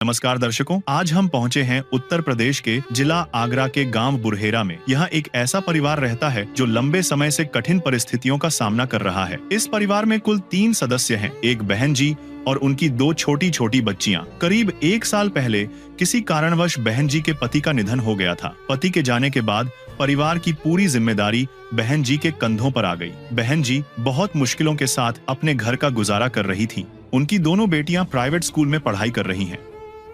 नमस्कार दर्शकों, आज हम पहुंचे हैं उत्तर प्रदेश के जिला आगरा के गांव बुरहेरा में। यहाँ एक ऐसा परिवार रहता है जो लंबे समय से कठिन परिस्थितियों का सामना कर रहा है। इस परिवार में कुल 3 सदस्य हैं, एक बहन जी और उनकी 2 छोटी छोटी बच्चियां। करीब 1 साल पहले किसी कारणवश बहन जी के पति का निधन हो गया था। पति के जाने के बाद परिवार की पूरी जिम्मेदारी बहन जी के कंधों पर आ गई। बहन जी बहुत मुश्किलों के साथ अपने घर का गुजारा कर रही थी। उनकी दोनों बेटियां प्राइवेट स्कूल में पढ़ाई कर रही हैं।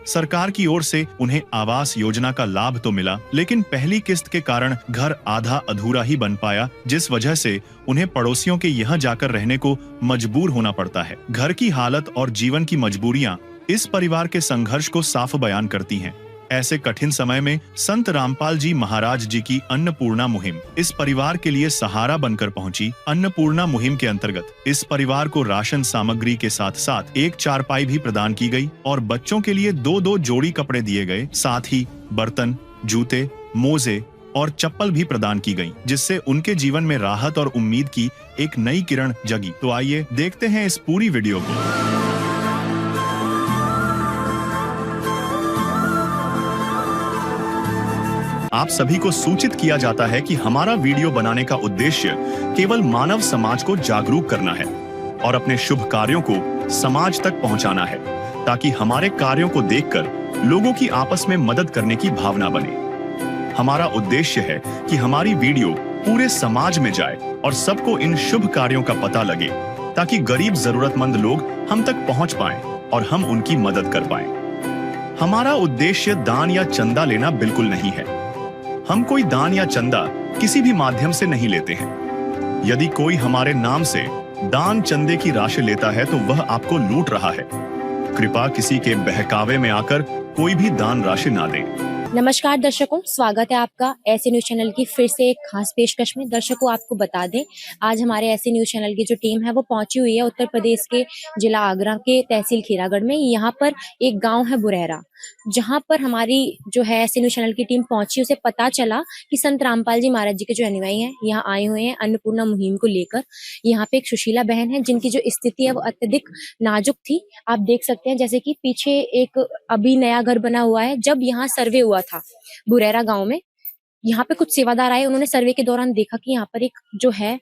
सरकार की ओर से उन्हें आवास योजना का लाभ तो मिला, लेकिन पहली किस्त के कारण घर आधा अधूरा ही बन पाया, जिस वजह से उन्हें पड़ोसियों के यहाँ जाकर रहने को मजबूर होना पड़ता है। घर की हालत और जीवन की मजबूरियां इस परिवार के संघर्ष को साफ बयान करती हैं। ऐसे कठिन समय में संत रामपाल जी महाराज जी की अन्नपूर्णा मुहिम इस परिवार के लिए सहारा बनकर पहुंची। अन्नपूर्णा मुहिम के अंतर्गत इस परिवार को राशन सामग्री के साथ साथ एक चारपाई भी प्रदान की गई और बच्चों के लिए 2-2 जोड़ी कपड़े दिए गए। साथ ही बर्तन, जूते, मोजे और चप्पल भी प्रदान की गई, जिससे उनके जीवन में राहत और उम्मीद की एक नई किरण जगी। तो आइए देखते हैं इस पूरी वीडियो को। आप सभी को सूचित किया जाता है कि हमारा वीडियो बनाने का उद्देश्य केवल मानव समाज को जागरूक करना है और अपने शुभ कार्यों को समाज तक पहुंचाना है, ताकि हमारे कार्यों को देखकर लोगों की आपस में मदद करने की भावना बने। हमारा उद्देश्य है कि हमारी वीडियो पूरे समाज में जाए और सबको इन शुभ कार्यों का पता लगे, ताकि गरीब जरूरतमंद लोग हम तक पहुंच पाएं और हम उनकी मदद कर पाएं। हमारा उद्देश्य दान या चंदा लेना बिल्कुल नहीं है। हम कोई दान या चंदा किसी भी माध्यम से नहीं लेते हैं। यदि कोई हमारे नाम से दान चंदे की राशि लेता है तो वह आपको लूट रहा है। कृपया किसी के बहकावे में आकर कोई भी दान राशि ना दें। नमस्कार दर्शकों, स्वागत है आपका ऐसे न्यूज चैनल की फिर से एक खास पेशकश में। दर्शकों, आपको बता दें, आज हमारे ऐसे न्यूज चैनल की जो टीम है वो पहुंची हुई है उत्तर प्रदेश के जिला आगरा के तहसील खीरागढ़ में। यहाँ पर एक गांव है बुरहेरा, जहां पर हमारी जो है ऐसे न्यूज चैनल की टीम पहुंची। उसे पता चला कि संत रामपाल जी महाराज जी के जो अनुयायी हैं यहाँ आए हुए हैं अन्नपूर्णा मुहिम को लेकर। यहाँ पे एक सुशीला बहन है जिनकी जो स्थिति है वो अत्यधिक नाजुक थी। आप देख सकते हैं जैसे कि पीछे एक अभी नया घर बना हुआ है। जब यहाँ सर्वे हुआ था बुरहेरा गांव में, यहाँ पे कुछ सेवादार आए। उन्होंने सर्वे के दौरान देखा कि यहाँ पर एक जो है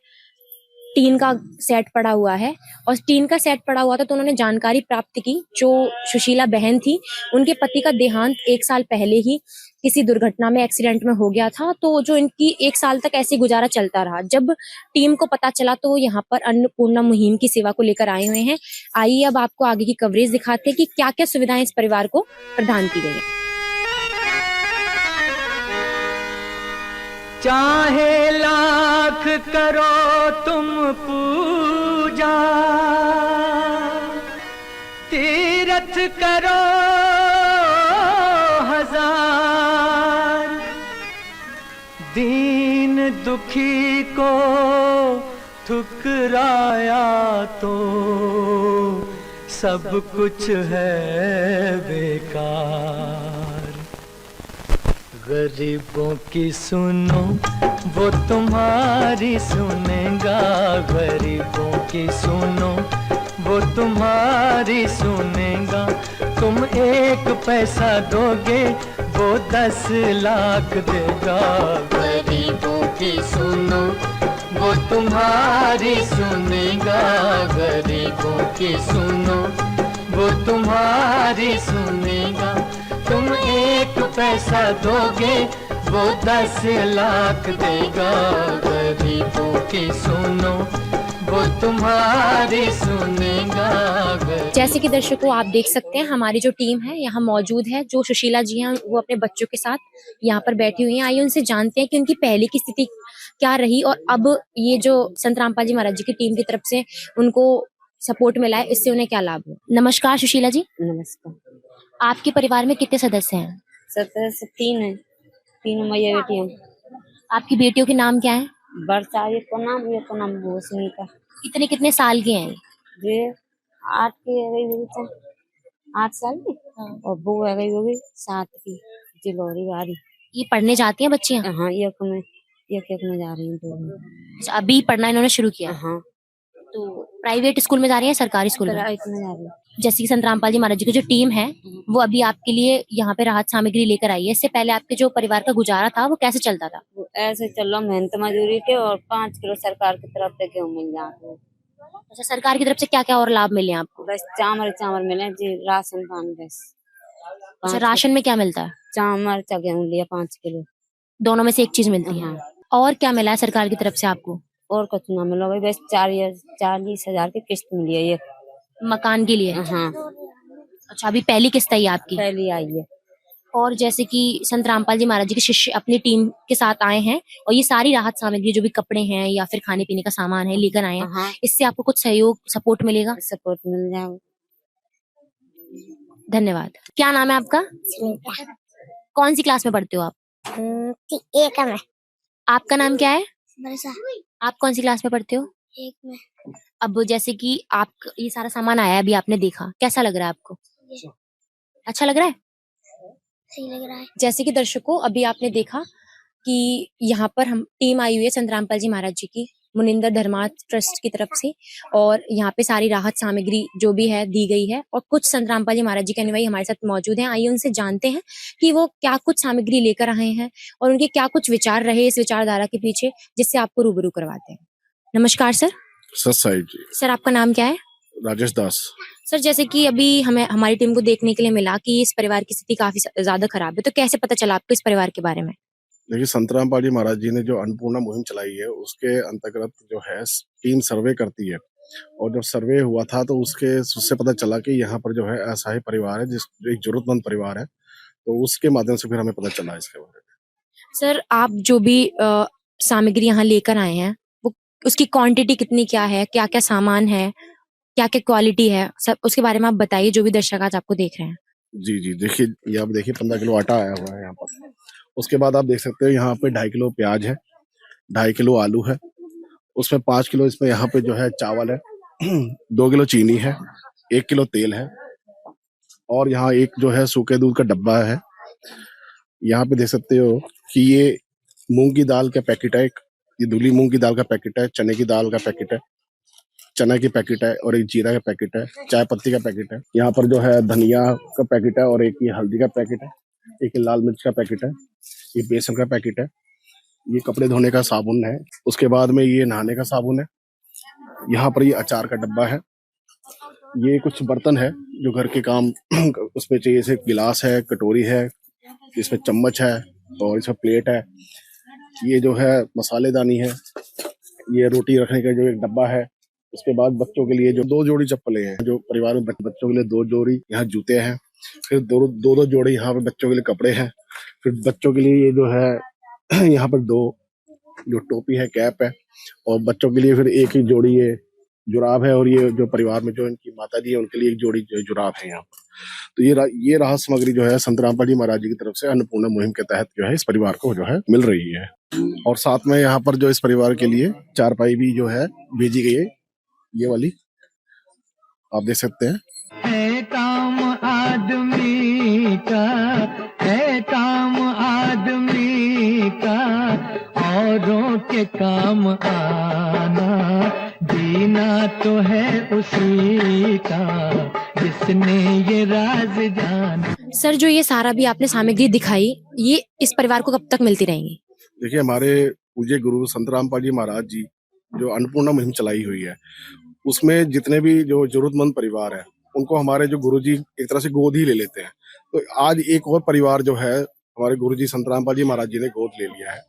टीन का सेट पड़ा हुआ है और टीन का सेट पड़ा हुआ था, तो उन्होंने जानकारी प्राप्त की। जो सुशीला बहन थी, उनके पति का देहांत 1 साल पहले ही किसी दुर्घटना में, एक्सीडेंट में हो गया था। तो जो इनकी 1 साल तक ऐसे गुजारा चलता रहा। जब टीम को पता चला तो यहाँ पर अन्नपूर्णा मुहिम की सेवा को लेकर आए हुए हैं। आइए अब आपको आगे की कवरेज दिखाते हैं कि क्या क्या सुविधाएं इस परिवार को प्रदान की गई है। चाहे लाख करो तुम पूजा, तीर्थ करो 1000, दीन दुखी को ठुकराया तो सब कुछ है बेकार। गरीबों की सुनो वो तुम्हारी सुनेगा, गरीबों की सुनो वो तुम्हारी सुनेगा। तुम 1 पैसा दोगे वो 10 लाख देगा। गरीबों की सुनो वो तुम्हारी सुनेगा, गरीबों की सुनो वो तुम्हारी सुनेगा। तुम 1 पैसा दोगे वो 10 लाख देगा। गरीबों की सुनो वो तुम्हारी सुनेगा। जैसे कि दर्शकों आप देख सकते हैं, हमारी जो टीम है यहाँ मौजूद है। जो सुशीला जी हैं वो अपने बच्चों के साथ यहाँ पर बैठी हुई हैं। आइए उनसे जानते हैं कि उनकी पहले की स्थिति क्या रही और अब ये जो संत रामपाल जी महाराज जी की टीम की तरफ से उनको सपोर्ट मिला है, इससे उन्हें क्या लाभ हुआ। नमस्कार सुशीला जी। नमस्कार। आपके परिवार में कितने सदस्य हैं? सदस्य 3 है, 3 मैया बेटी हैं। आपकी बेटियों के नाम क्या है? वर्षा ये को नाम भूषणिका। कितने साल के हैं? ये 8 की है गई होगी, 8 साल की। और वो है गई होगी 7 की, जिलोरी वाली। ये पढ़ने जाती हैं बच्चियां? हाँ, एक में जा रही हैं। अच्छा, अभी पढ़ना इन्होंने शुरू किया? हाँ। तो प्राइवेट स्कूल में जा रही हैं, सरकारी स्कूल में? प्राइवेट में जा रही है। जैसे कि संत रामपाल जी महाराज जी की जो टीम है वो अभी आपके लिए यहाँ पे राहत सामग्री लेकर आई है। इससे पहले आपके जो परिवार का गुजारा था वो कैसे चलता था? वो ऐसे चल रहा, मेहनत मजदूरी के, और 5 किलो सरकार की तरफ से गेहूँ मिल जाते हैं। अच्छा, सरकार की तरफ से क्या क्या और लाभ मिले आपको? बस चावल चावल मिले जी, राशन पानी बस। अच्छा, राशन में क्या मिलता है? चावल चा गेहूँ लिया 5 किलो। दोनों में से एक चीज मिलती है। हाँ। और क्या मिला है सरकार की तरफ से आपको? और कुछ ना मिला भाई, बस 40,000 की किस्त मिली है ये। मकान के लिए? हाँ, अच्छा, अभी पहली किस्त है ये आपकी? पहली आई है। और जैसे कि संत रामपाल जी महाराज जी के शिष्य अपनी टीम के साथ आए हैं और ये सारी राहत सामग्री जो भी कपड़े हैं या फिर खाने पीने का सामान है लेकर आए हैं, हाँ, इससे आपको कुछ सहयोग सपोर्ट मिलेगा? सपोर्ट मिल जाएगा। धन्यवाद। क्या नाम है आपका? कौन सी क्लास में पढ़ते हो आप? एक में। आपका नाम क्या है? बरसा। आप कौन सी क्लास में पढ़ते हो? एक में। अब जैसे कि आप ये सारा सामान आया है, अभी आपने देखा, कैसा लग रहा है आपको? अच्छा लग रहा है? सही लग रहा है। जैसे कि दर्शकों अभी आपने देखा कि यहाँ पर हम टीम आई हुई है संत रामपाल जी महाराज जी की मुनिंदर धर्मार्थ ट्रस्ट की तरफ से, और यहाँ पे सारी राहत सामग्री जो भी है दी गई है, और कुछ संत रामपाल जी महाराज जी के अनुयायी हमारे साथ मौजूद हैं। आइए उनसे जानते हैं कि वो क्या कुछ सामग्री लेकर आए हैं और उनके क्या कुछ विचार रहे इस विचारधारा के पीछे, जिससे आपको रूबरू करवाते हैं। नमस्कार सर। सर साहिब जी। सर आपका नाम क्या है? राजेश दास। सर जैसे कि अभी हमें हमारी टीम को देखने के लिए मिला कि इस परिवार की स्थिति काफी ज्यादा खराब है, तो कैसे पता चला आपको इस परिवार के बारे में? देखिए, संत रामपाल जी महाराज जी ने जो अन्नपूर्णा मुहिम चलाई है उसके अंतर्गत जो है टीम सर्वे करती है, और जब सर्वे हुआ था तो उससे पता चला कि यहाँ पर जो है असहाय परिवार है, जो एक जरूरतमंद परिवार है, तो उसके माध्यम से फिर हमें पता चला इसके बारे में। सर आप जो भी सामग्री यहाँ लेकर आए हैं वो उसकी क्वांटिटी कितनी क्या है, क्या क्या सामान है, क्या क्या क्वालिटी है, सब उसके बारे में आप बताइए, जो भी दर्शक आज आपको देख रहे हैं। जी जी, देखिए ये आप देखिए 15 किलो आटा आया हुआ है यहाँ पर। उसके बाद आप देख सकते हो यहाँ पे 2.5 किलो प्याज है, 2.5 किलो आलू है, उसमें 5 किलो इसमें यहाँ पे जो है चावल है, 2 किलो चीनी है, 1 किलो तेल है, और यहाँ एक जो है सूखे दूध का डब्बा है। यहाँ पे देख सकते हो कि ये मूंग की दाल का पैकेट है, ये धुली मूंग की दाल का पैकेट है, चने की दाल का पैकेट है, चना की पैकेट है, और एक जीरा का पैकेट है, चाय पत्ती का पैकेट है। यहाँ पर जो है धनिया का पैकेट है, और एक ये हल्दी का पैकेट है, एक लाल मिर्च का पैकेट है, ये बेसन का पैकेट है, ये कपड़े धोने का साबुन है, उसके बाद में ये नहाने का साबुन है। यहाँ पर ये अचार का डब्बा है, ये कुछ बर्तन है जो घर के काम उसमें चाहिए, जैसे गिलास है, कटोरी है, इसमें चम्मच है, और इसमें प्लेट है। ये जो है मसालेदानी है, ये रोटी रखने का जो एक डब्बा है। उसके बाद बच्चों के लिए जो 2 जोड़ी चप्पलें हैं, जो परिवार में बच्चों के लिए 2 जोड़ी यहाँ जूते हैं, फिर दो जोड़ी यहाँ पे बच्चों के लिए कपड़े हैं, फिर बच्चों के लिए ये जो है यहाँ पर 2 जो टोपी है, कैप है, और बच्चों के लिए फिर एक ही जोड़ी ये जुराब है, और ये जो परिवार में जो इनकी माता जी है उनके लिए एक जोड़ी जुराब है यहाँ पर। तो ये राहत सामग्री जो है संत रामपाल जी महाराज जी की तरफ से अन्नपूर्णा मुहिम के तहत जो है इस परिवार को जो है मिल रही है। और साथ में यहाँ पर जो इस परिवार के लिए चारपाई भी जो है भेजी गई है, ये वाली आप देख सकते हैं। है काम आदमी का, है काम आदमी का, औरों के काम आना, जीना तो है उसी का जिसने ये राज जाना। सर जो ये सारा भी आपने सामग्री दिखाई, ये इस परिवार को कब तक मिलती रहेंगी? देखिए, हमारे पूज्य गुरु संत रामपाल जी महाराज जी जो अन्नपूर्णा मुहिम चलाई हुई है, उसमें जितने भी जो जरूरतमंद परिवार है उनको हमारे जो गुरुजी एक तरह से गोद ही ले लेते हैं। तो आज एक और परिवार जो है हमारे गुरुजी संत रामपाल जी महाराज जी ने गोद ले लिया है।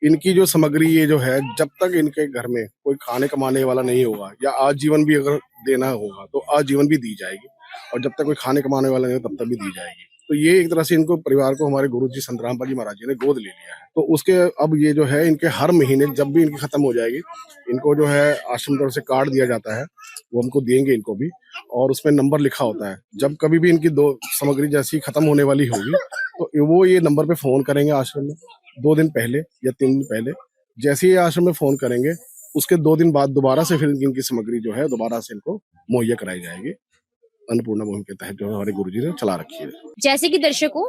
इनकी जो सामग्री ये जो है, जब तक इनके घर में कोई खाने कमाने वाला नहीं होगा, या आजीवन भी अगर देना होगा तो आजीवन भी दी जाएगी, और जब तक कोई खाने कमाने वाला नहीं हो तब तक भी दी जाएगी। तो ये एक तरह से इनको परिवार को हमारे गुरुजी संत रामपाल जी महाराज जी ने गोद ले लिया है। तो उसके अब ये जो है इनके हर महीने जब भी इनकी खत्म हो जाएगी, इनको जो है आश्रम तरफ से कार्ड दिया जाता है, वो हमको देंगे इनको भी, और उसमें नंबर लिखा होता है। जब कभी भी इनकी 2 सामग्री जैसी खत्म होने वाली होगी तो वो ये नंबर पे फोन करेंगे आश्रम में 2 दिन पहले या 3 दिन पहले। जैसे ही आश्रम में फोन करेंगे उसके 2 दिन बाद दोबारा से फिर इनकी सामग्री जो है दोबारा से इनको मुहैया कराई जाएगी। अन्नपूर्णा मुहिम के तहत जो हमारे गुरुजी ने चला रखी है। जैसे कि दर्शकों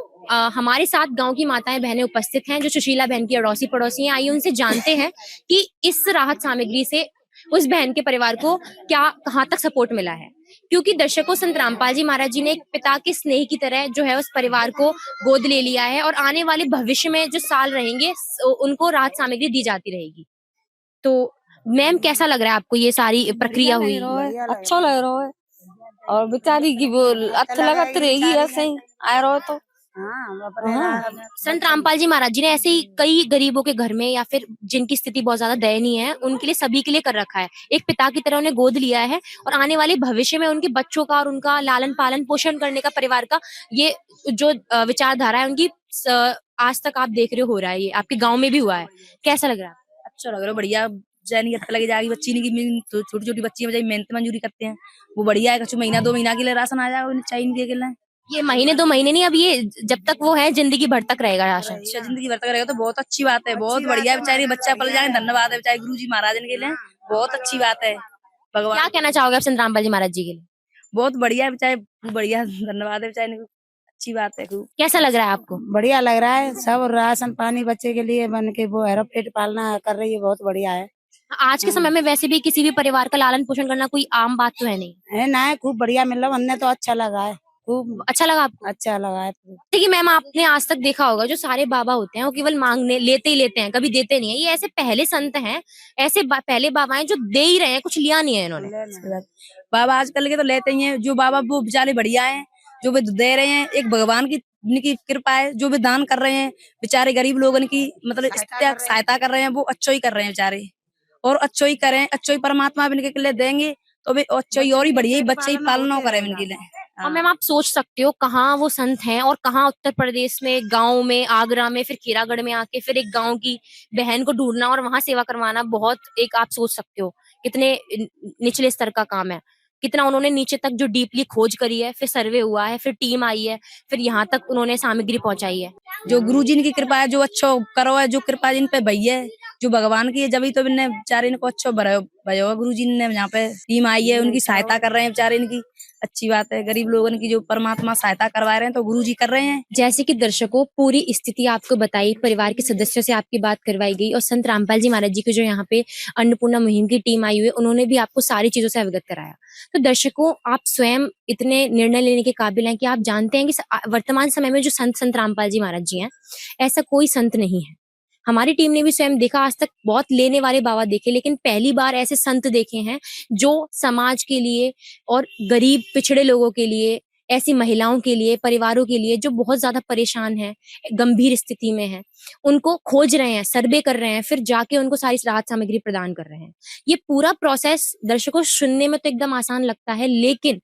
हमारे साथ गांव की माताएं बहनें उपस्थित हैं जो सुशीला बहन की अड़ोसी पड़ोसी हैं। आइए उनसे जानते हैं कि इस राहत सामग्री से उस बहन के परिवार को क्या कहाँ तक सपोर्ट मिला है, क्योंकि दर्शकों संत रामपाल जी महाराज जी ने एक पिता के स्नेह की तरह जो है उस परिवार को गोद ले लिया है और आने वाले भविष्य में जो साल रहेंगे उनको राहत सामग्री दी जाती रहेगी। तो मैम कैसा लग रहा है आपको ये सारी प्रक्रिया हुई? अच्छा लग रहा है और बेचारी की वो अच्छा लगत रहेगी ऐसे ही आए रहो तो। संत रामपाल जी महाराज जी ने ऐसे ही कई गरीबों के घर में या फिर जिनकी स्थिति बहुत ज्यादा दयनीय है उनके लिए सभी के लिए कर रखा है। एक पिता की तरह उन्हें गोद लिया है और आने वाले भविष्य में उनके बच्चों का और उनका लालन पालन पोषण करने का परिवार का ये जो विचारधारा है उनकी आज तक आप देख रहे हो रहा है, ये आपके गाँव में भी हुआ है। कैसा लग रहा है? अच्छा लग रहा है, बढ़िया जैनी अच्छा लगे जाएगी बच्ची ने की छोटी छोटी बच्ची मेहनत मजदूरी करते हैं वो बढ़िया है। कुछ महीना 2 महीना के लिए राशन आ जाएगा चाहिए के लिए। ये महीने 2 महीने नहीं, अब ये जब तक वो है जिंदगी भर तक रहेगा राशन। अच्छा जिंदगी भर तक रहेगा तो बहुत अच्छी बात है, बहुत बढ़िया है। बेचारी बच्चा पल जाए धन्यवाद है बेचारे गुरु जी महाराज के लिए, बहुत अच्छी बात है। भगवान क्या कहना चाहोगे आप संत रामपाल जी महाराज जी के लिए? बहुत बढ़िया है बेचारे, बढ़िया धन्यवाद है बेचारे, अच्छी बात है। कैसा लग रहा है आपको? बढ़िया लग रहा है, सब राशन पानी बच्चे के लिए बन के वो है पेट पालना कर रही है, बहुत बढ़िया है। आज के समय में वैसे भी किसी भी परिवार का लालन पोषण करना कोई आम बात तो है नहीं है ना, खूब बढ़िया मिल रहा, हमने तो अच्छा लगा है, खूब अच्छा लगा आपको? अच्छा लगा है। देखिए मैम, आपने आज तक देखा होगा जो सारे बाबा होते हैं वो केवल मांगने लेते ही लेते हैं, कभी देते नहीं है। ये ऐसे पहले संत हैं, ऐसे पहले बाबा हैं जो दे ही रहे हैं, कुछ लिया नहीं है इन्होंने। बाबा आजकल के तो लेते ही हैं, जो बाबा वो बेचारे बढ़िया हैं, जो वे दे रहे हैं, एक भगवान की उनकी कृपा है, जो भी दान कर रहे हैं बेचारे गरीब लोगों की मतलब सहायता कर रहे हैं, वो अच्छो ही कर रहे हैं बेचारे, और अच्छो ही करें, अच्छो ही परमात्मा इनके लिए देंगे तो वे अच्छो ही और ही बढ़िया ही बच्चे ही पालना करें इनके लिए। और मैम आप सोच सकते हो कहाँ वो संत हैं और कहाँ उत्तर प्रदेश में गांव में आगरा में फिर खीरागढ़ में आके फिर एक गांव की बहन को ढूंढना और वहां सेवा करवाना, बहुत एक आप सोच सकते हो कितने निचले स्तर का काम है, कितना उन्होंने नीचे तक जो डीपली खोज करी है, फिर सर्वे हुआ है, फिर टीम आई है, फिर यहाँ तक उन्होंने सामग्री पहुंचाई है। जो गुरु जी की कृपा है, जो अच्छा करो है, जो कृपा जिन पे भई है, जो भगवान की है, जब ही तो इनने बेचारे इनको अच्छा भया गुरु जी ने यहाँ पे टीम आई है, उनकी सहायता कर रहे हैं बेचारे, इनकी अच्छी बात है। गरीब लोगों की जो परमात्मा सहायता करवा रहे हैं तो गुरु जी कर रहे हैं। जैसे कि दर्शकों पूरी स्थिति आपको बताई, परिवार के सदस्यों से आपकी बात करवाई गई और संत रामपाल जी महाराज जी की जो यहाँ पे अन्नपूर्णा मुहिम की टीम आई हुई है, उन्होंने भी आपको सारी चीजों से अवगत कराया। तो दर्शकों आप स्वयं इतने निर्णय लेने के काबिल हैं कि आप जानते हैं कि वर्तमान समय में जो संत रामपाल जी महाराज जी हैं, ऐसा कोई संत नहीं है। हमारी टीम ने भी स्वयं देखा, आज तक बहुत लेने वाले बाबा देखे, लेकिन पहली बार ऐसे संत देखे हैं जो समाज के लिए और गरीब पिछड़े लोगों के लिए, ऐसी महिलाओं के लिए, परिवारों के लिए जो बहुत ज्यादा परेशान हैं, गंभीर स्थिति में हैं, उनको खोज रहे हैं, सर्वे कर रहे हैं, फिर जाके उनको सारी राहत सामग्री प्रदान कर रहे हैं। ये पूरा प्रोसेस दर्शकों सुनने में तो एकदम आसान लगता है, लेकिन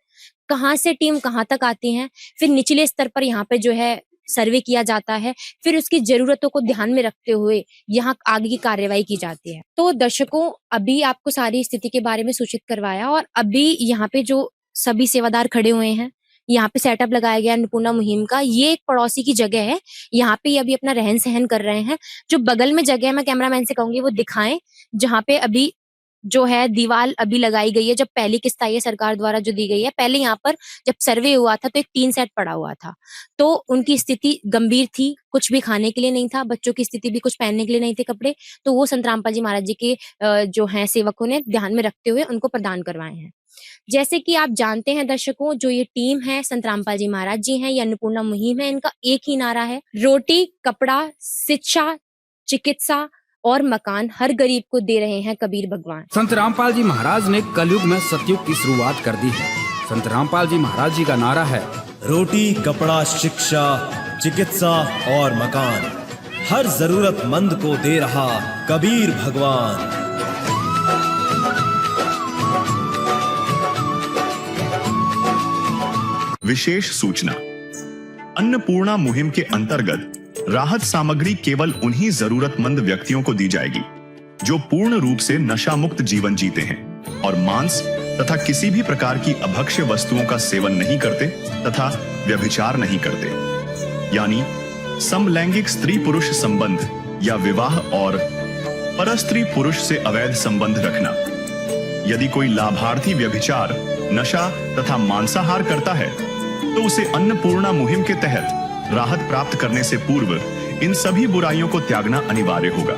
कहाँ से टीम कहाँ तक आती है, फिर निचले स्तर पर यहाँ पे जो है सर्वे किया जाता है, फिर उसकी जरूरतों को ध्यान में रखते हुए यहाँ आगे की कार्यवाही की जाती है। तो दर्शकों अभी आपको सारी स्थिति के बारे में सूचित करवाया और अभी यहाँ पे जो सभी सेवादार खड़े हुए हैं, यहाँ पे सेटअप लगाया गया अन्नपूर्णा मुहिम का, ये एक पड़ोसी की जगह है, यहाँ पे अभी अपना रहन सहन कर रहे हैं। जो बगल में जगह मैं कैमरामैन से कहूंगी वो दिखाएं, जहाँ पे अभी जो है दीवार अभी लगाई गई है, जब पहली किस्त आई है सरकार द्वारा जो दी गई है। पहले यहाँ पर जब सर्वे हुआ था तो एक टीन सेट पड़ा हुआ था, तो उनकी स्थिति गंभीर थी, कुछ भी खाने के लिए नहीं था, बच्चों की स्थिति भी कुछ पहनने के लिए नहीं थे कपड़े, तो वो संत रामपाल जी महाराज जी के जो है सेवकों ने ध्यान में रखते हुए उनको प्रदान करवाए हैं। जैसे कि आप जानते हैं दर्शकों, जो ये टीम है संत रामपाल जी महाराज जी हैं, ये अन्नपूर्णा मुहिम है, इनका एक ही नारा है, रोटी कपड़ा शिक्षा चिकित्सा और मकान हर गरीब को दे रहे हैं कबीर भगवान। संत रामपाल जी महाराज ने कलयुग में सतयुग की शुरुआत कर दी है। संत रामपाल जी महाराज जी का नारा है, रोटी कपड़ा शिक्षा चिकित्सा और मकान हर जरूरतमंद को दे रहा कबीर भगवान। विशेष सूचना, अन्नपूर्णा मुहिम के अंतर्गत राहत सामग्री केवल उन्हीं जरूरतमंद व्यक्तियों को दी जाएगी जो पूर्ण रूप से नशा मुक्त जीवन जीते हैं और मांस तथा किसी भी प्रकार की अभक्ष्य वस्तुओं का सेवन नहीं करते तथा व्यभिचार नहीं करते, यानी समलैंगिक स्त्री पुरुष संबंध या विवाह और परस्त्री पुरुष से अवैध संबंध रखना। यदि कोई लाभार्थी व्यभिचार, नशा तथा मांसाहार करता है तो उसे अन्नपूर्णा मुहिम के तहत राहत प्राप्त करने से पूर्व इन सभी बुराइयों को त्यागना अनिवार्य होगा।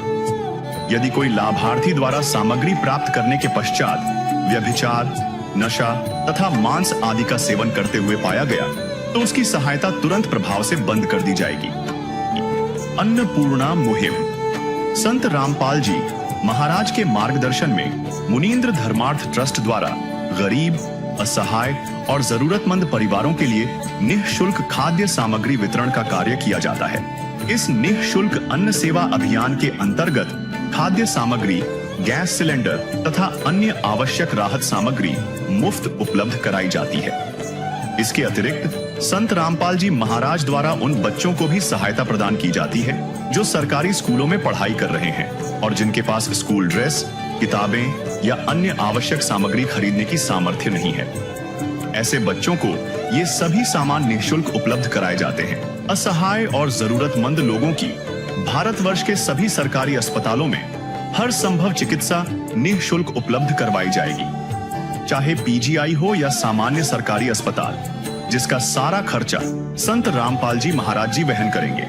यदि कोई लाभार्थी द्वारा सामग्री प्राप्त करने के पश्चात व्यभिचार, नशा तथा मांस आदि का सेवन करते हुए पाया गया तो उसकी सहायता तुरंत प्रभाव से बंद कर दी जाएगी। अन्नपूर्णा मुहिम। संत रामपाल जी महाराज के मार्गदर्शन में मुनींद्र धर्मार्थ ट्रस्ट द्वारा गरीब, असहाय और जरूरतमंद परिवारों के लिए निःशुल्क खाद्य सामग्री वितरण का कार्य किया जाता है। इस निःशुल्क अन्न सेवा अभियान के अंतर्गत खाद्य सामग्री, गैस सिलेंडर तथा अन्य आवश्यक राहत सामग्री मुफ्त उपलब्ध कराई जाती है। इसके अतिरिक्त संत रामपाल जी महाराज द्वारा उन बच्चों को भी सहायता प्रदान की जाती है जो सरकारी स्कूलों में पढ़ाई कर रहे हैं और जिनके पास स्कूल ड्रेस, किताबें या अन्य आवश्यक सामग्री खरीदने की सामर्थ्य नहीं है। ऐसे बच्चों को ये सभी सामान निःशुल्क उपलब्ध कराए जाते हैं। असहाय और जरूरतमंद लोगों की भारतवर्ष के सभी सरकारी अस्पतालों में हर संभव चिकित्सा निःशुल्क उपलब्ध करवाई जाएगी, चाहे पीजीआई हो या सामान्य सरकारी अस्पताल, जिसका सारा खर्चा संत रामपाल जी महाराज जी वहन करेंगे।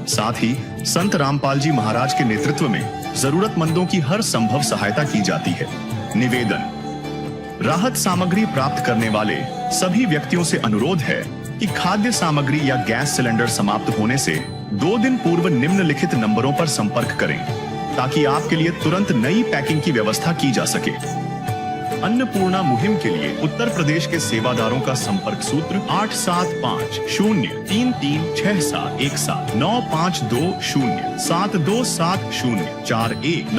साथ ही संत रामपाल जी महाराज के नेतृत्व में जरूरतमंदों की हर संभव सहायता की जाती है। निवेदन। राहत सामग्री प्राप्त करने वाले सभी व्यक्तियों से अनुरोध है कि खाद्य सामग्री या गैस सिलेंडर समाप्त होने से 2 दिन पूर्व निम्नलिखित नंबरों पर संपर्क करें ताकि आपके लिए तुरंत नई पैकिंग की व्यवस्था की जा सके। अन्नपूर्णा मुहिम के लिए उत्तर प्रदेश के सेवादारों का संपर्क सूत्र 8750336717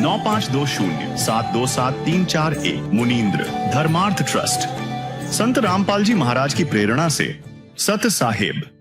952072 मुनींद्र धर्मार्थ ट्रस्ट। संत रामपाल जी महाराज की प्रेरणा से सत साहिब।